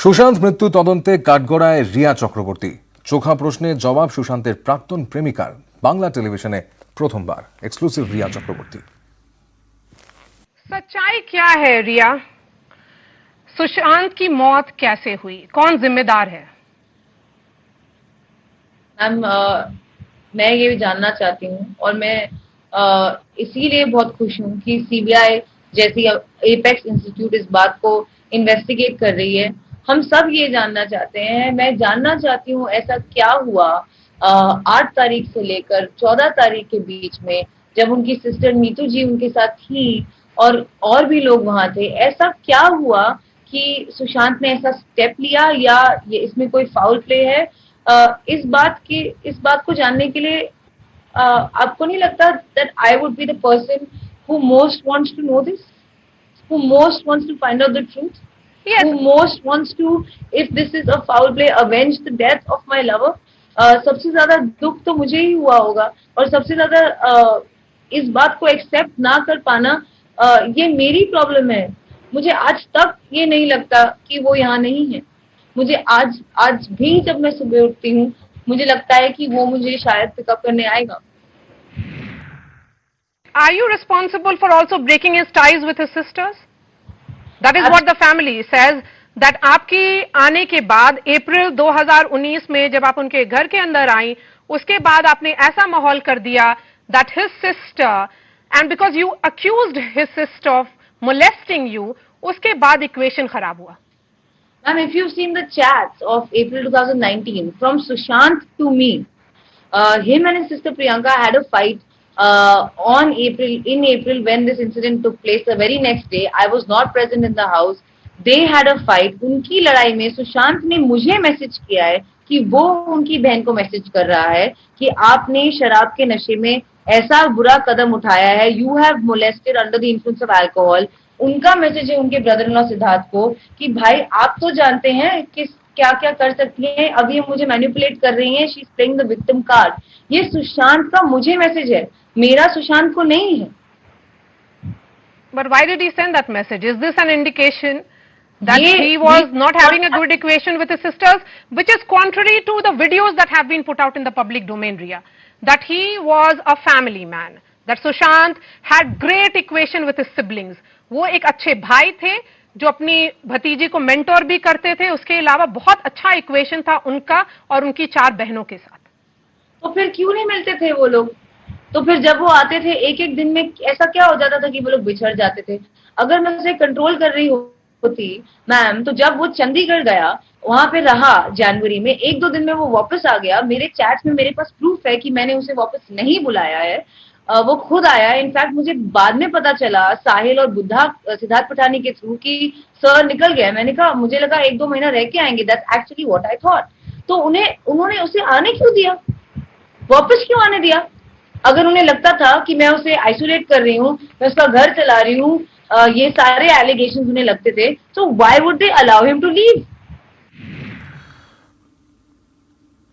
সুশান্ত মৃত্যু তদন্তে কাঠগড়ায় রিয়া চক্রবর্তী। চোখা প্রশ্নে জবাব সুশান্তের প্রাক্তন প্রেমিকার। বাংলা টেলিভিশনে প্রথমবার এক্সক্লুসিভ রিয়া চক্রবর্তী। सच्चाई क्या है रिया? सुशांत की मौत कैसे हुई? कौन जिम्मेदार है? मैम, मैं ये जानना चाहती हूँ और मैं इसीलिए बहुत खुश हूँ कि सीबीआई जैसी एपेक्स इंस्टीट्यूट इस बात को इन्वेस्टिगेट कर रही है। हम सब ये जानना चाहते हैं। मैं जानना चाहती हूँ ऐसा क्या हुआ 8 तारीख से लेकर 14 तारीख के बीच में, जब उनकी सिस्टर नीतू जी उनके साथ थी और भी लोग वहां थे। ऐसा क्या हुआ कि सुशांत ने ऐसा स्टेप लिया या ये इसमें कोई फाउल प्ले है? इस बात को जानने के लिए आपको नहीं लगता that I would be the person who most wants to know this, who most wants to find out the truth, Yes. who most wants to, if this is a foul play, avenge the death of my lover? सबसे ज्यादा दुख तो मुझे ही हुआ होगा और सबसे ज्यादा इस बात को एक्सेप्ट ना कर पाना ये मेरी प्रॉब्लम है। मुझे आज तक ये नहीं लगता कि वो यहाँ नहीं है। मुझे आज भी जब मैं सुबह उठती हूँ मुझे लगता है कि वो मुझे शायद पिकअप करने आएगा। Are you responsible for also breaking his ties with his sisters? That is what the family says, that आपकी आने के बाद अप्रैल 2019 में जब आप उनके घर के अंदर आई, उसके बाद आपने ऐसा माहौल कर दिया that his sister, and because you accused his sister of molesting you, उसके बाद इक्वेशन खराब हुआ। Ma'am, if you've seen the chats of April 2019 from Sushant to me, him and his sister Priyanka had a fight in April when this incident took place. The very next day, I was not present in the house. They had a fight. उनकी लड़ाई में सुशांत ने मुझे message किया है कि वो उनकी बहन को मैसेज कर रहा है कि आपने शराब के नशे में ऐसा बुरा कदम उठाया है, you have molested under the influence of alcohol. उनका मैसेज है उनके ब्रदर इन लॉ सिद्धार्थ को कि भाई आप तो जानते हैं कि क्या क्या कर सकती हैं, अभी ये मुझे मैनिपुलेट कर रही हैं, she is playing the victim card. ये सुशांत का मुझे मैसेज है, मेरा सुशांत को नहीं है। But why did he send that message? Is this an indication that he was not having a good equation with his sisters, which is contrary to the videos that have been put out in the public domain, Riya? That he was a family man, that Sushant had great equation with his siblings. वो एक अच्छे भाई थे जो अपनी भतीजी को mentor भी करते थे, उसके अलावा बहुत अच्छा इक्वेशन था उनका और उनकी 4 बहनों के साथ। तो फिर क्यों नहीं मिलते थे वो लोग? तो फिर जब वो आते थे एक एक दिन में ऐसा क्या हो जाता था कि वो लोग बिछड़ जाते थे? अगर मैं उसे कंट्रोल कर रही होती मैम, तो जब वो चंडीगढ़ गया, वहां पे रहा जनवरी में, 1-2 दिन में वो वापस आ गया। मेरे चैट्स में मेरे पास प्रूफ है कि मैंने उसे वापस नहीं बुलाया है, वो खुद आया। इनफैक्ट मुझे बाद में पता चला साहिल और बुद्धा सिद्धार्थ पठानी के थ्रू कि सर निकल गया। मैंने कहा मुझे लगा 1-2 महीना रह के आएंगे, that's actually what I thought. तो उन्होंने उसे आने क्यों दिया, वापस क्यों आने दिया? अगर उन्हें लगता था कि मैं उसे आइसोलेट कर रही हूँ, मैं उसका घर चला रही हूँ, ये सारे एलिगेशंस उन्हें लगते थे, so why would they allow him to leave?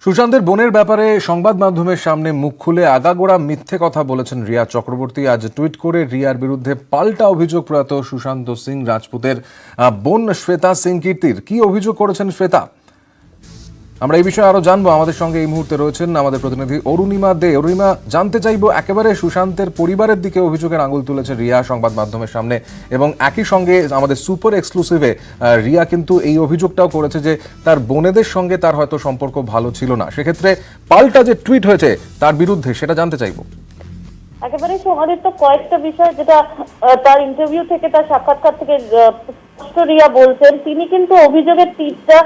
সুশান্তের বোনের ব্যাপারে সংবাদ মাধ্যমের সামনে মুখ খুলে আগাগোড়া মিথ্যে কথা বলেছেন রিয়া চক্রবর্তী। আজ টুইট করে রিয়ার বিরুদ্ধে পাল্টা অভিযোগ প্রয়াত সুশান্ত সিং রাজপুতের বোন শ্বেতা সিং কীর্তির। কি অভিযোগ করেছেন শ্বেতা, আমরা এই বিষয়ে আরো জানবো। আমাদের সঙ্গে এই মুহূর্তে রয়েছেন আমাদের প্রতিনিধি অরুণিমা দে। অরুণিমা, জানতে চাইবো একেবারে সুশান্তের পরিবারের দিকে অভিযোগের আঙুল তুলেছে রিয়া সংবাদ মাধ্যমের সামনে, এবং একই সঙ্গে আমাদের সুপার এক্সক্লুসিভে রিয়া কিন্তু এই অভিযোগটাও করেছে যে তার বোনেদের সঙ্গে তার হয়তো সম্পর্ক ভালো ছিল না। সেক্ষেত্রে পাল্টা যে টুইট হয়েছে তার বিরুদ্ধে, সেটা জানতে চাইবো। একেবারে সমাজের তো কয়েকটা বিষয় যেটা তার ইন্টারভিউ থেকে, তার সাক্ষাৎকার থেকে স্পষ্ট রিয়া বলছেন। তিনি কিন্তু অভিযোগের তীরটা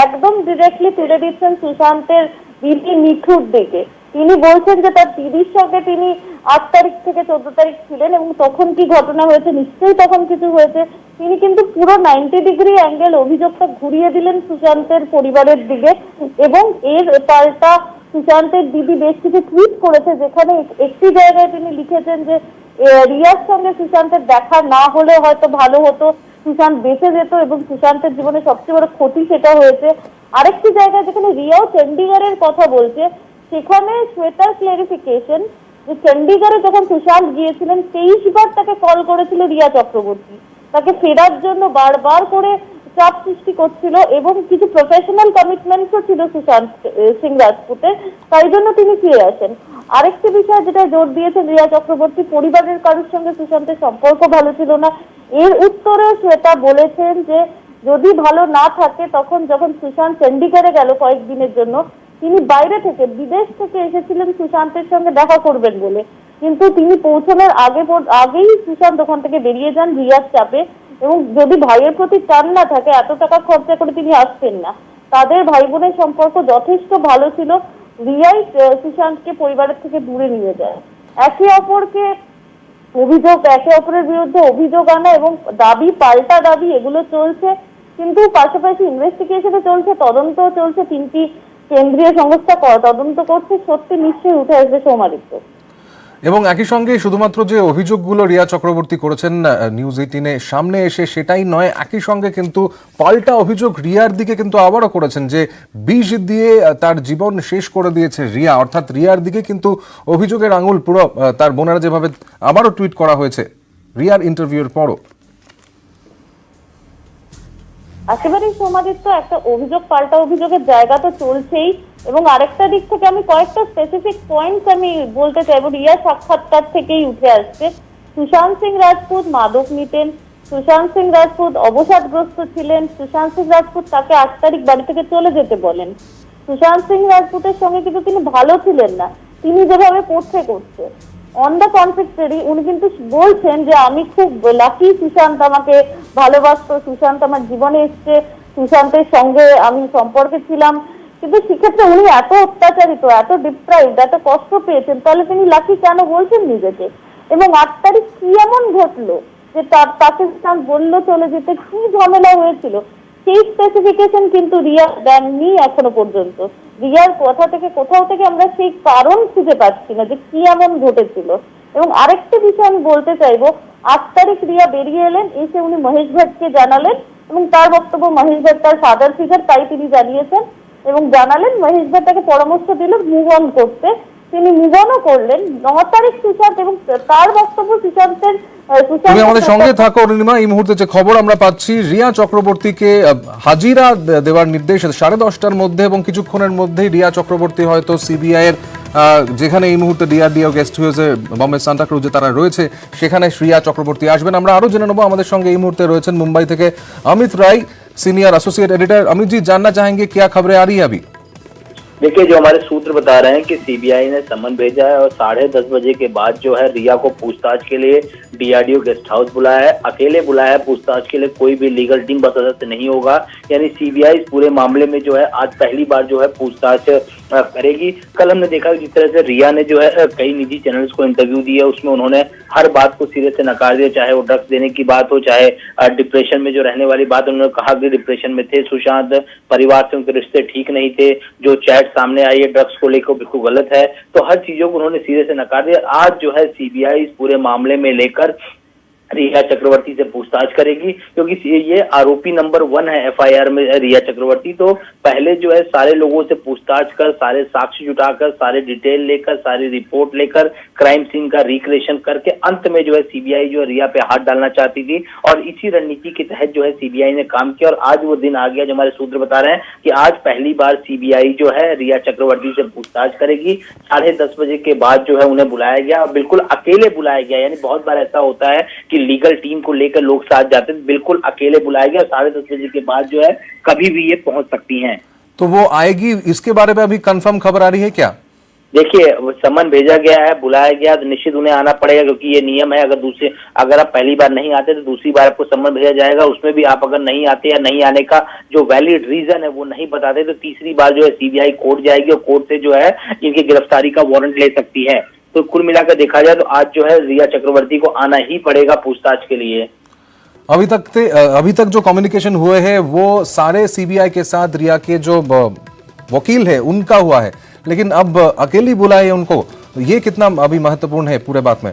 একদম ডিরেক্টলি তুলে দিচ্ছেন সুশান্তের দিদি নিঠুর দিকে। তিনি বলছেন যে তার দিদির সঙ্গে তিনি 8 তারিখ থেকে 14 তারিখ ছিলেন এবং তখন কি ঘটনা হয়েছে, নিশ্চয়ই তখন কিছু হয়েছে। তিনি কিন্তু পুরো 90 ডিগ্রি অ্যাঙ্গেল অভিযোগটা ঘুরিয়ে দিলেন সুশান্তের পরিবারের দিকে, এবং এর পাল্টা সুশান্তের দিদি বেশ কিছু টুইট করেছে, যেখানে একটি জায়গায় তিনি লিখেছেন যে রিয়ার সঙ্গে সুশান্তের দেখা না হলে হয়তো ভালো হতো, সুশান্ত বেঁচে যেত এবং সুশান্তের জীবনে সবচেয়ে বড় ক্ষতি সেটা হয়েছে। আরেকটি জায়গায় যেখানে রিয়াও চণ্ডীগড়ের কথা বলছে, সেখানে শ্বেতার ক্লারিফিকেশন যে চণ্ডীগড়ে যখন সুশান্ত গিয়েছিলেন 23 বার তাকে কল করেছিল রিয়া চক্রবর্তী, তাকে ফেরার জন্য বারবার করে চাপ সৃষ্টি করছিল এবং কিছু প্রফেশনাল কমিটমেন্টসও ছিল সুশান্ত সিং রাজপুতের, তাই জন্য তিনি ফিরে আসেন। আরেকটি বিষয় যেটা জোর দিয়েছেন রিয়া চক্রবর্তী, পরিবারের কারোর সঙ্গে সুশান্তের সম্পর্ক ভালো ছিল না। এর উত্তরে শ্বেতা বলেছেন যে যদি ভালো না থাকে তখন যখন সুশান্ত চণ্ডীগড়ে গেল কয়েকদিনের জন্য, তিনি বাইরে থেকে বিদেশ থেকে এসেছিলেন সুশান্তের সঙ্গে দেখা করবেন বলে, কিন্তু তিনি পৌঁছানোর আগেই সুশান্ত ওখান থেকে বেরিয়ে যান রিয়ার চাপে। এবং যদি ভাইয়ের প্রতি টান না থাকে এত টাকা খরচা করে তিনি আসতেন না। তাদের ভাই বোনের সম্পর্ক যথেষ্ট ভালো ছিল। রিয়াই সুশান্তকে পরিবারের থেকে দূরে নিয়ে যায়। একে অপরের বিরুদ্ধে অভিযোগ আনা এবং দাবি পাল্টা দাবি এগুলো চলছে, কিন্তু পাশাপাশি ইনভেস্টিগেশনে চলছে, তদন্ত চলছে, 3টি কেন্দ্রীয় সংস্থা তদন্ত করছে। সত্যি নিশ্চয়ই উঠে আসবে সৌমাদিত্য। এবং একই সঙ্গে শুধুমাত্র যে অভিযোগগুলো রিয়া চক্রবর্তী করেছেন নিউজ 18-এ সামনে এসে সেটাই নয়, একই সঙ্গে কিন্তু পাল্টা অভিযোগ রিয়ার দিকে কিন্তু আবারও করেছেন যে বিষ দিয়ে তার জীবন শেষ করে দিয়েছে রিয়া, অর্থাৎ রিয়ার দিকে কিন্তু অভিযোগের আঙুল পুরো তার বোনেরা যেভাবে আবারও টুইট করা হয়েছে রিয়ার ইন্টারভিউর পরও। একেবারেই সমাদিত্য, একটা অভিযোগ পাল্টা অভিযোগের জায়গা তো চলছেই। এবং আরেকটা দিক থেকে আমি কয়েকটা স্পেসিফিক পয়েন্টস আমি বলতে চাইবো। রিয়া সাক্ষাৎকার থেকেই উঠে আসছে সুশান্ত সিং রাজপুত মাদক নিতেন, সুশান্ত সিং রাজপুত অবসাদগ্রস্ত ছিলেন, সুশান্ত সিং রাজপুত তাকে 8 তারিখ বাড়ি থেকে চলে যেতে বলেন। সুশান্ত সিং রাজপুতের সঙ্গে কিন্তু তিনি ভালো ছিলেন না, তিনি যেভাবে করছে অন দ্য কন্ট্রারি উনি কিন্তু বলছেন যে আমি খুব লাকি, সুশান্ত আমাকে ভালোবাসতো, সুশান্ত আমার জীবনে এসছে, সুশান্তের সঙ্গে আমি সম্পর্কে ছিলাম। কিন্তু সেক্ষেত্রে উনি এত অত্যাচারিত, এত ডিপ্রাইভড, এত কষ্ট পেয়েছেন, তাহলে তিনি লাকি কেন বলছেন নিজেকে? এবং 8 তারিখ কি এমন ঘটলো যে তাকে সুশান্ত বললো চলে যেতে, কি ঝামেলা হয়েছিল সেই স্পেসিফিকেশন কিন্তু রিয়া দেননি এখনো পর্যন্ত। রিয়ার কথা থেকে কোথাও থেকে আমরা সেই কারণ খুঁজে পাচ্ছি না যে কি এমন ঘটেছিল। এবং আরেকটা বিষয় আমি বলতে চাইবো, 8 তারিখ রিয়া বেরিয়ে এলেন, এসে উনি মহেশ ভাটকে জানালেন এবং তার বক্তব্য মহেশ ভাট তার ফাদার ফিগার, তাই তিনি জানিয়েছেন এবং জানালেন। মহেশ ভাট তাকে পরামর্শ দিল মুভ অন করতে, তিনি মুভ অনও করলেন। 9 তারিখ সুশান্ত এবং তার বক্তব্য তুমি আমাদের সঙ্গে থাকো অরুণিমা। এই মুহূর্তে যে খবর আমরা পাচ্ছি, রিয়া চক্রবর্তীকে হাজিরা দেওয়ার নির্দেশ 10:30টার মধ্যে এবং কিছুক্ষণের মধ্যেই রিয়া চক্রবর্তী হয়তো সিবিআই এর যেখানে এই মুহূর্তে ডিআরডিও গেস্ট হাউসে বম্বে সান্টা ক্রুজে তারা রয়েছে সেখানে রিয়া চক্রবর্তী আসবেন। আমরা আরো জেনে নেবো। আমাদের সঙ্গে এই মুহূর্তে রয়েছেন মুম্বাই থেকে Amit Rai, senior associate editor. Amit ji, जानना चाहेंगे क्या खबरें आ रही है अभी? देखिए, जो हमारे सूत्र बता रहे हैं कि सीबीआई ने समन भेजा है और 10:30 बजे के बाद जो है रिया को पूछताछ के लिए डीआरडीओ गेस्ट हाउस बुलाया है। अकेले बुलाया है पूछताछ के लिए, कोई भी लीगल टीम का सदस्य नहीं होगा। यानी सीबीआई इस पूरे मामले में जो है आज पहली बार जो है पूछताछ करेगी। कल हमने देखा जिस तरह से रिया ने जो है कई निजी चैनल्स को इंटरव्यू दिया, उसमें उन्होंने हर बात को सिरे से नकार दिया, चाहे वो ड्रग्स देने की बात हो, चाहे डिप्रेशन में जो रहने वाली बात। उन्होंने कहा कि डिप्रेशन में थे सुशांत, परिवार से उनके रिश्ते ठीक नहीं थे, जो चैट सामने आई है ड्रग्स को लेकर बिल्कुल गलत है। तो हर चीजों को उन्होंने सिरे से नकार दिया। आज जो है सीबीआई इस पूरे मामले में लेकर रिया चक्रवर्ती से पूछताछ करेगी, क्योंकि ये आरोपी नंबर 1 है एफआईआर में रिया चक्रवर्ती। तो पहले जो है सारे लोगों से पूछताछ कर, सारे साक्ष्य जुटाकर, सारे डिटेल लेकर, सारी रिपोर्ट लेकर, क्राइम सीन का रिक्रिएशन करके अंत में जो है सीबीआई जो है रिया पे हाथ डालना चाहती थी और इसी रणनीति के तहत जो है सीबीआई ने काम किया। और आज वो दिन आ गया जो हमारे सूत्र बता रहे हैं कि आज पहली बार सीबीआई जो है रिया चक्रवर्ती से पूछताछ करेगी। 10:30 बजे के बाद जो है उन्हें बुलाया गया, बिल्कुल अकेले बुलाया गया। यानी बहुत बार ऐसा होता है कि लीगल टीम को लेकर लोग साथ जाते हैं, बिल्कुल अकेले बुलाया गया। 10:30 बजे के बाद जो है कभी भी ये पहुंच सकती हैं। तो वो आएगी, इसके बारे में अभी कंफर्म खबर आ रही है क्या? देखिए, समन भेजा गया है, बुलाया गया तो निश्चित उन्हें आना पड़ेगा, क्योंकि ये नियम है। अगर आप पहली बार नहीं आते तो दूसरी बार आपको समन भेजा जाएगा। उसमें भी आप अगर नहीं आते या नहीं आने का जो वैलिड रीजन है वो नहीं बताते तो तीसरी बार जो है सीबीआई कोर्ट जाएगी और कोर्ट से जो है इनकी गिरफ्तारी का वारंट ले सकती है। तो कुल मिलाकर देखा जाए तो आज जो है रिया चक्रवर्ती को आना ही पड़ेगा पूछताछ के लिए। अभी तक जो कम्युनिकेशन हुए हैं वो सारे सीबीआई के साथ रिया के जो वकील है उनका हुआ है, लेकिन अब अकेली बुलाए उनको, ये कितना अभी महत्वपूर्ण है पूरे बात में?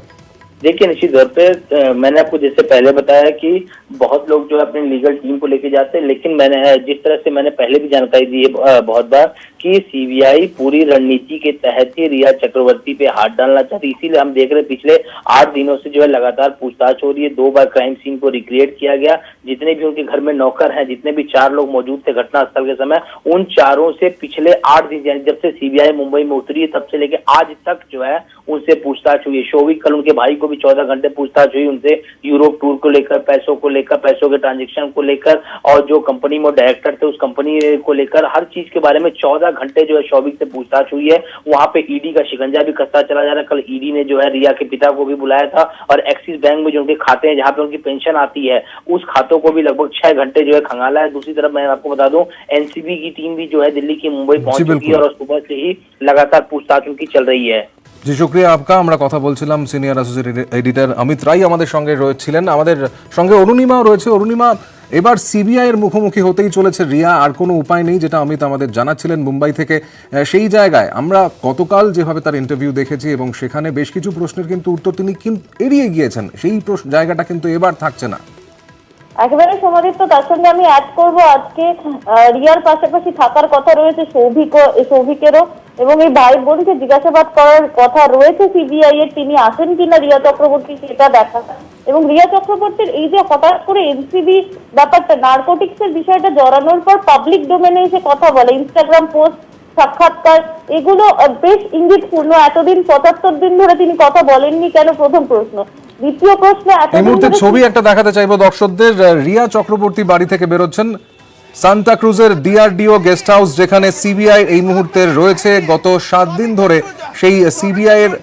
देखिए निश्चित तौर पे मैंने आपको जैसे पहले बताया कि बहुत लोग जो है अपनी लीगल टीम को लेके जाते हैं, लेकिन मैंने जिस तरह से मैंने पहले भी जानकारी दी है बहुत बार कि सीबीआई पूरी रणनीति के तहत ही रिया चक्रवर्ती पे हाथ डालना चाहती, इसीलिए हम देख रहे हैं पिछले 8 दिनों से जो है लगातार पूछताछ हो रही है। 2 बार क्राइम सीन को रिक्रिएट किया गया, जितने भी उनके घर में नौकर हैं, जितने भी 4 लोग मौजूद थे घटनास्थल के समय, उन चारों से पिछले 8 दिन यानी जब से सीबीआई मुंबई में उतरी है तब से लेके आज तक जो है उनसे पूछताछ हुई है। शोभिक कल उनके भाई को भी 14 घंटे पूछताछ हुई उनसे, यूरोप टूर को लेकर, पैसों को लेकर, पैसों के ट्रांजेक्शन को लेकर, और जो कंपनी में डायरेक्टर थे उस कंपनी को लेकर हर चीज के बारे में 14 घंटे जो है शोभिक से पूछताछ हुई है। वहां पे ईडी का शिकंजा भी कसता चला जा रहा है। कल ईडी ने जो है रिया के पिता को भी बुलाया था और एक्सिस बैंक में जो उनके खाते हैं जहां पे उनकी पेंशन आती है उस खातों को भी लगभग 6 घंटे जो है खंगाला है। दूसरी तरफ मैं आपको बता दूं एनसीबी की टीम भी जो है दिल्ली की मुंबई पहुंच चुकी है और सुबह से ही लगातार पूछताछ उनकी चल रही है। জি শুক্রিয়া আপকা। আমরা কথা বলছিলাম সিনিয়র অ্যাসোসিয়েট এডিটর অমিত রায় আমাদের সঙ্গে রয়েছিলেন, আমাদের সঙ্গে অরুণিমাও রয়েছে। অরুণিমা, এবার সিবিআই এর মুখোমুখি হতেই চলেছে রিয়া, আর কোনো উপায় নেই, যেটা অমিত আমাদের জানাচ্ছিলেন মুম্বাই থেকে। সেই জায়গায় আমরা গতকাল যেভাবে তার ইন্টারভিউ দেখেছি এবং সেখানে বেশ কিছু প্রশ্নের কিন্তু উত্তর তিনি এড়িয়ে গিয়েছেন, সেই জায়গাটা কিন্তু এবার থাকছে না। একেবারে সমাদিত্য, তার সঙ্গে আমি অ্যাড করবো আজকে রিয়ার পাশাপাশি থাকার কথা রয়েছে সৌভিকেরও, এবং এই ভাই বোনকে জিজ্ঞাসাবাদ করার কথা রয়েছে সিবিআই এর। তিনি আসেন কিনা রিয়া চক্রবর্তী সেটা দেখা, এবং রিয়া চক্রবর্তীর এই যে হঠাৎ করে এনসিবি ব্যাপারটা, নার্কোটিক্স এর বিষয়টা জড়ানোর পর পাবলিক ডোমেনে এসে কথা বলে, ইনস্টাগ্রাম পোস্ট, সাক্ষাৎকার, এগুলো বেশ ইঙ্গিতপূর্ণ। এতদিন ৭৫ দিন ধরে তিনি কথা বলেননি কেন, প্রথম প্রশ্ন। দ্বিতীয় প্রশ্ন, এই মুহূর্তে ছবি একটা দেখাতে চাইবো দর্শকদের। রিয়া চক্রবর্তী বাড়ি থেকে বেরোচ্ছেন সান্তা ক্রুজের ডিআরডিও গেস্ট হাউস, যেখানে সিবিআই এই মুহূর্তে রয়েছে। গত 7 দিন ধরে সেই সিবিআই এর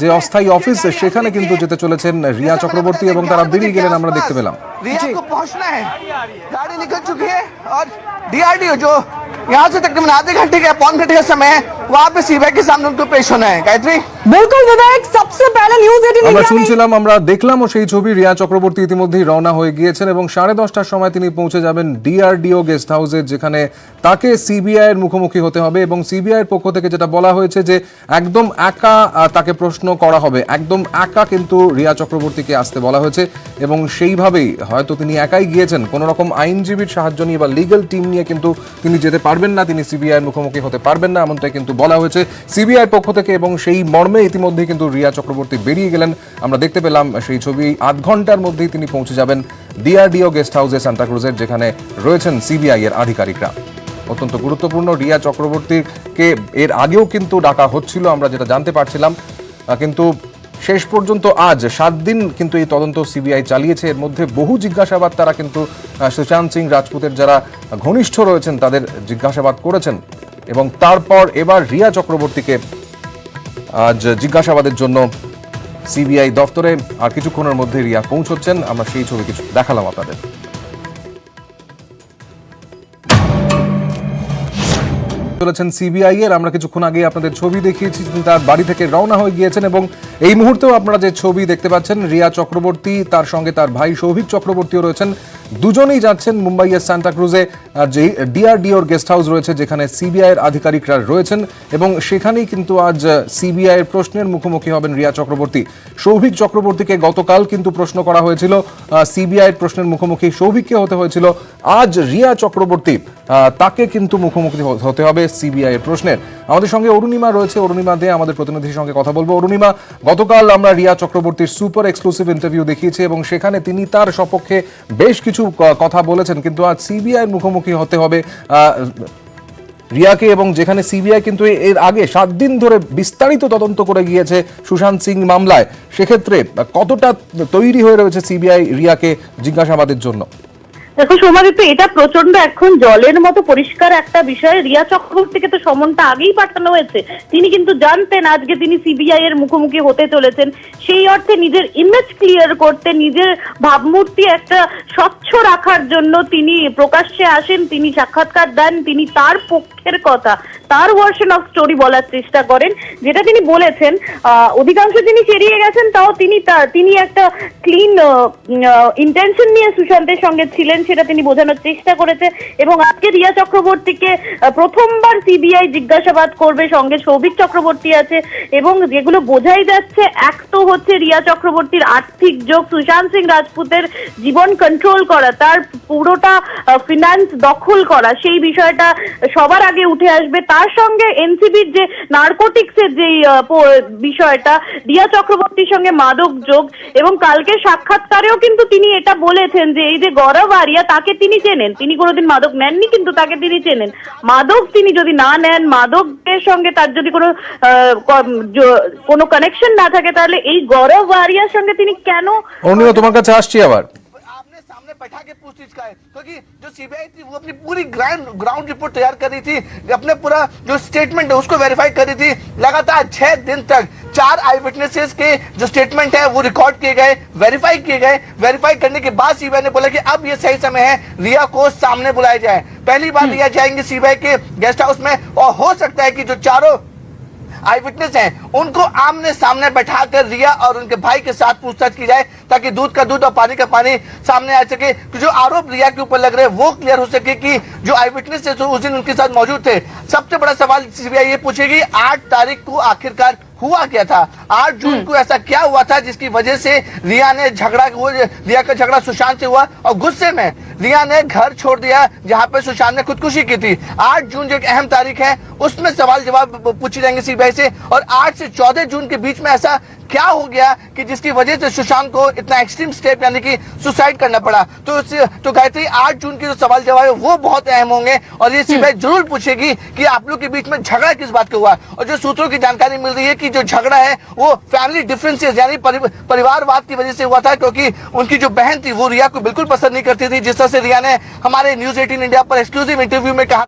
যে অস্থায়ী অফিস সেখানে কিন্তু যেতে চলেছেন রিয়া চক্রবর্তী, এবং তারা বেরিয়ে গেলেন আমরা দেখতে পেলাম। रिया को पहुंचना है, गाड़ी निकल चुकी है और डीआरडीओ जो यहाँ से तकरीबन आधे घंटे का पौन घंटे का समय है वहाँ पे सीबीआई के सामने उनको पेश होना है। गायत्री, बिल्कुल विवेक, सबसे पहले न्यूज 18 আমরা इंडिया में শুনছিলাম, আমরা দেখলামও সেই ছবি। রিয়া চক্রবর্তী ইতিমধ্যেই রওনা হয়ে গিয়েছেন এবং 10:30টার সময় তিনি পৌঁছে যাবেন ডিআরডিও গেস্ট হাউসে, যেখানে তাকে সিবিআই এর মুখোমুখি হতে হবে। এবং সিবিআই এর পক্ষ থেকে যেটা বলা হয়েছে যে একদম একা তাকে প্রশ্ন করা হবে, একদম একা কিন্তু রিয়া চক্রবর্তীকে আসতে বলা হয়েছে, এবং সেইভাবেই হয়তো তিনি একাই গিয়েছেন, কোনো রকম আইনজীবীর সাহায্য নিয়ে বা লিগ্যাল টিম নিয়ে কিন্তু তিনি যেতে পারবেন না, তিনি সিবিআই এর মুখোমুখি হতে পারবেন না, এমনটাই কিন্তু বলা হয়েছে সিবিআই এর পক্ষ থেকে। এবং সেই মর্মে ইতিমধ্যেই কিন্তু রিয়া চক্রবর্তী বেরিয়ে গেলেন, আমরা দেখতে পেলাম সেই ছবি। আধ ঘন্টার মধ্যেই তিনি পৌঁছে যাবেন ডিআরডিও গেস্ট হাউসে সান্তা ক্রুজের, যেখানে রয়েছেন সিবিআই এর আধিকারিকরা। অত্যন্ত গুরুত্বপূর্ণ, রিয়া চক্রবর্তীকে এর আগেও কিন্তু ডাকা হচ্ছিল, আমরা যেটা জানতে পারছিলাম, কিন্তু শেষ পর্যন্ত আজ 7 দিন কিন্তু এই তদন্ত সিবিআই চালিয়েছে। এর মধ্যে বহু জিজ্ঞাসাবাদ তারা কিন্তু সুশান্ত সিং রাজপুতের যারা ঘনিষ্ঠ রয়েছেন তাদের জিজ্ঞাসাবাদ করেছেন, এবং তারপর এবার রিয়া চক্রবর্তীকে আজ জিজ্ঞাসাবাদের জন্য সিবিআই দফতরে আর কিছুক্ষণের মধ্যে রিয়া পৌঁছচ্ছেন। আমরা সেই ছবি কিছু দেখালাম আপনাদের। চলেছেন সিবিআই এর, আমরা কিছুক্ষণ আগে আপনাদের ছবি দেখিয়েছি, তার বাড়ি থেকে রওনা হয়ে গিয়েছেন, এবং এই মুহূর্তেও আপনারা যে ছবি দেখতে পাচ্ছেন, রিয়া চক্রবর্তী, তার সঙ্গে তার ভাই সৌভিক চক্রবর্তীও রয়েছেন। দুজনেই যাচ্ছেন মুম্বাইয়ের সান্তা ক্রুজে যে ডিআরডিওর গেস্ট হাউস রয়েছে, যেখানে সিবিআই এর আধিকারিকরা রয়েছেন, এবং সেখানেই কিন্তু আজ সিবিআই এর প্রশ্নের মুখোমুখি হবেন রিয়া চক্রবর্তী। সৌভিক চক্রবর্তীকে গতকাল কিন্তু প্রশ্ন করা হয়েছিল, সিবিআই এর প্রশ্নের মুখোমুখি সৌভিককে হতে হয়েছিল। আজ রিয়া চক্রবর্তী, তাকে কিন্তু মুখোমুখি হতে হবে সিবিআই এর প্রশ্নের। আমাদের সঙ্গে অরুণিমা রয়েছে, অরুণিমা দে আমাদের প্রতিনিধির সঙ্গে কথা বলবো। অরুণিমা, গতকাল আমরা রিয়া চক্রবর্তীর সুপার এক্সক্লুসিভ ইন্টারভিউ দেখিয়েছি এবং সেখানে তিনি তার সপক্ষে বেশ কিছু কথা বলেছেন, কিন্তু আজ সিবিআই এর মুখোমুখি হতে হবে রিয়াকে, এবং যেখানে সিবিআই কিন্তু এর আগে 7 দিন ধরে বিস্তারিত তদন্ত করে গিয়েছে সুশান্ত সিং মামলায়। সেক্ষেত্রে কতটা তৈরি হয়ে রয়েছে সিবিআই রিয়াকে জিজ্ঞাসাবাদের জন্য? দেখো সমাদিত্য, এটা প্রচন্ড এখন জলের মতো পরিষ্কার একটা বিষয়। রিয়া চক্রবর্তীকে তো সমনটা আগেই পাঠানো হয়েছে, তিনি কিন্তু জানতেন আজকে তিনি সিবিআই এর মুখোমুখি হতে চলেছেন। সেই অর্থে নিজের ইমেজ ক্লিয়ার করতে, নিজের ভাবমূর্তি একটা স্বচ্ছ রাখার জন্য তিনি প্রকাশ্যে আসেন, তিনি সাক্ষাৎকার দেন, তিনি তার পক্ষের কথা, তার ভার্সন অফ স্টোরি বলার চেষ্টা করেন। যেটা তিনি বলেছেন, অধিকাংশ তিনি সেরিয়ে গেছেন, তাও তিনি একটা ক্লিন ইন্টেনশন নিয়ে সুশান্তের সঙ্গে ছিলেন, করেন সেটা তিনি বোঝানোর চেষ্টা করেছে। এবং আজকে রিয়া চক্রবর্তীকে প্রথমবার সিবিআই জিজ্ঞাসাবাদ করবে, সঙ্গে সৌভিক চক্রবর্তী আছে, এবং যেগুলো বোঝাই যাচ্ছে, এক তো হচ্ছে রিয়া চক্রবর্তীর আর্থিক যোগ, সুশান্ত সিং রাজপুতের জীবন কন্ট্রোল করা, তার পুরোটা ফিনান্স দখল করা, সেই বিষয়টা সবার আগে উঠে আসবে। তার সঙ্গে এনসিবির যে নার্কোটিক্সের যে বিষয়টা, রিয়া চক্রবর্তীর সঙ্গে মাদক যোগ, এবং কালকে সাক্ষাৎকারেও কিন্তু তিনি এটা বলেছেন যে এই যে গৌরব আরিয়া, তাকে তিনি চেনেন, তিনি কোনোদিন মাদক নেননি কিন্তু তাকে তিনি চেনেন। মাদক তিনি যদি না নেন, মাদকের সঙ্গে তার যদি কোনো কানেকশন না থাকে, তাহলে এই গৌরব আরিয়ার সঙ্গে তিনি কেন? অর্ণিমা, তোমার কাছে আসছি আবার। आपने सामने बैठा के पूछताछ का है, क्योंकि जो सीबीआई थी वो अपनी पूरी ग्राउंड रिपोर्ट तैयार कर रही थी, अपने पूरा जो स्टेटमेंट है उसको वेरीफाई कर रही थी। लगातार 6 दिन तक 4 आई विटनेसेस के जो स्टेटमेंट है वो रिकॉर्ड किए गए, वेरीफाई किए गए। वेरीफाई करने के बाद सीबीआई ने बोला कि अब ये सही समय है रिया को सामने बुलाया जाए। पहली बार रिया जाएंगे सीबीआई के गेस्ट हाउस में, और हो सकता है कि जो चारों आई विटनेस हैं उनको आमने सामने बैठाकर रिया और उनके भाई के साथ पूछताछ की जाए, ताकि दूध का दूध और पानी का पानी सामने आ सके। जो आरोप रिया के ऊपर लग रहे हैं वो क्लियर हो सके कि जो आई विटनेस थे उस दिन उनके साथ मौजूद थे। सबसे बड़ा सवाल सीबीआई ये पूछेगी 8 तारीख को आखिरकार हुआ क्या था, 8 जून को ऐसा क्या हुआ था जिसकी वजह से रिया का झगड़ा सुशांत से हुआ, और गुस्से में रिया ने घर छोड़ दिया जहां पे सुशांत ने खुदकुशी की थी। 8 जून जो एक अहम तारीख है उसमें सवाल जवाब पूछे जाएंगे सीबीआई से, और 8 से 14 जून के बीच में ऐसा क्या हो गया कि जिसकी वजह से सुशांत को इतना एक्सट्रीम स्टेप यानी कि सुसाइड करना पड़ा। तो गायत्री, 8 जून के जो सवाल जवाब है वो बहुत अहम होंगे, और ये सीबीआई जरूर पूछेगी कि आप लोग के बीच में झगड़ा किस बात का हुआ। और जो सूत्रों की जानकारी मिल रही है कि जो झगड़ा है वो फैमिली डिफरेंसेस यानी परिवारवाद की वजह से हुआ था, क्योंकि उनकी जो बहन थी वो रिया को बिल्कुल पसंद नहीं करती थी, जिस तरह से रिया ने हमारे न्यूज 18 इंडिया पर एक्सक्लूसिव इंटरव्यू में कहा।